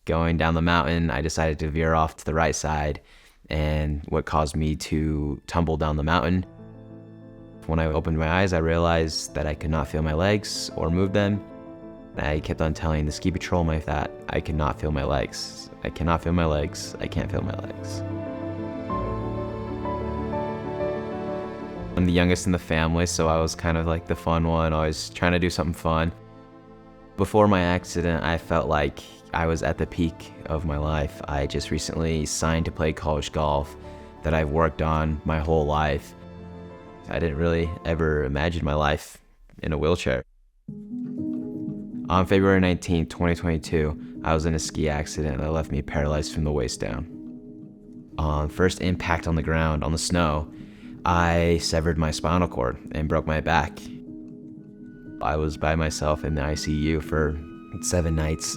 going down the mountain, I decided to veer off to the right side, and what caused me to tumble down the mountain. When I opened my eyes, I realized that I could not feel my legs or move them. I kept on telling the ski patrol that I could not feel my legs. I cannot feel my legs. I can't feel my legs. I'm the youngest in the family, so I was kind of like the fun one, always trying to do something fun. Before my accident, I felt like I was at the peak of my life. I just recently signed to play college golf that I've worked on my whole life. I didn't really ever imagine my life in a wheelchair. On February 19th, 2022, I was in a ski accident that left me paralyzed from the waist down. On first impact on the ground, on the snow, I severed my spinal cord and broke my back. I was by myself in the ICU for 7 nights.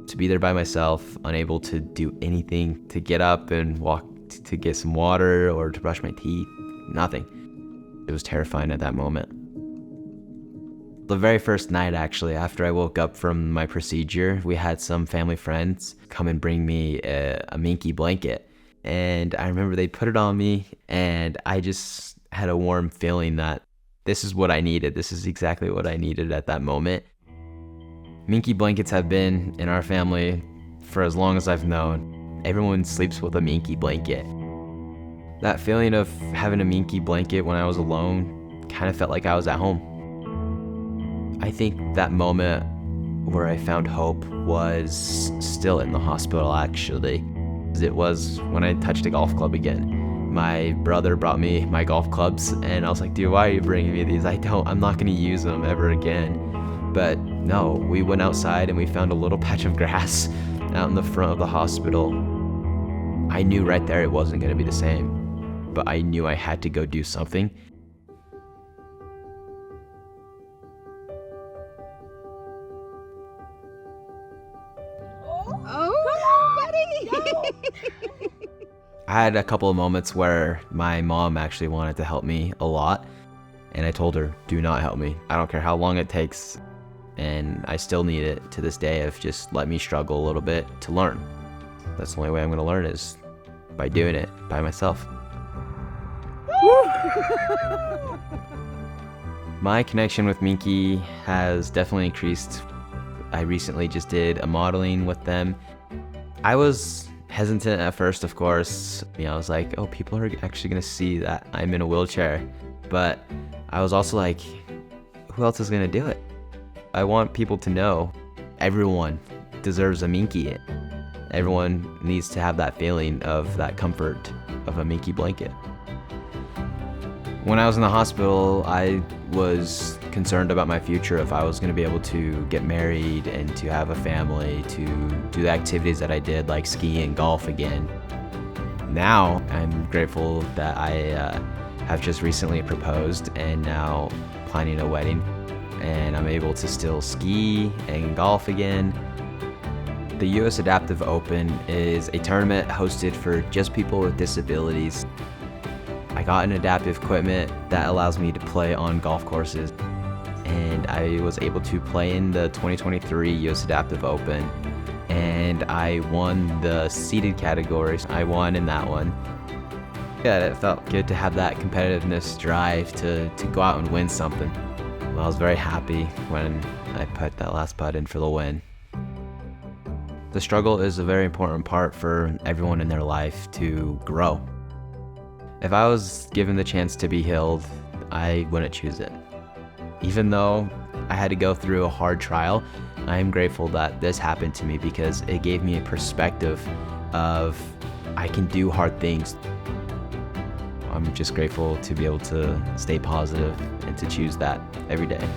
To be there by myself, unable to do anything, to get up and walk to get some water or to brush my teeth, nothing. It was terrifying at that moment. The very first night, actually, after I woke up from my procedure, we had some family friends come and bring me a Minky blanket. And I remember they put it on me, and I just had a warm feeling that this is what I needed. This is exactly what I needed at that moment. Minky blankets have been in our family for as long as I've known. Everyone sleeps with a Minky blanket. That feeling of having a Minky blanket when I was alone kind of felt like I was at home. I think that moment where I found hope was still in the hospital, actually. It was when I touched a golf club again. My brother brought me my golf clubs, and I was like, dude, why are you bringing me these? I'm not gonna use them ever again. But no, we went outside and we found a little patch of grass out in the front of the hospital. I knew right there it wasn't gonna be the same, but I knew I had to go do something. I had a couple of moments where my mom actually wanted to help me a lot, and I told her, do not help me. I don't care how long it takes, and I still need it to this day of just let me struggle a little bit to learn. That's the only way I'm gonna learn is by doing it by myself. My connection with Minky has definitely increased. I recently just did a modeling with them. I was hesitant at first, of course. I was like, oh, people are actually gonna see that I'm in a wheelchair. But I was also like, who else is gonna do it? I want people to know everyone deserves a Minky. Everyone needs to have that feeling of that comfort of a Minky blanket. When I was in the hospital, I was concerned about my future, if I was going to be able to get married and to have a family, to do the activities that I did, like ski and golf again. Now, I'm grateful that I have just recently proposed and now planning a wedding, and I'm able to still ski and golf again. The US Adaptive Open is a tournament hosted for just people with disabilities. I got an adaptive equipment that allows me to play on golf courses, and I was able to play in the 2023 US Adaptive Open, and I won the seated categories. I won in that one. Yeah, it felt good to have that competitiveness drive to go out and win something. I was very happy when I put that last putt in for the win. The struggle is a very important part for everyone in their life to grow. If I was given the chance to be healed, I wouldn't choose it. Even though I had to go through a hard trial, I am grateful that this happened to me because it gave me a perspective of I can do hard things. I'm just grateful to be able to stay positive and to choose that every day.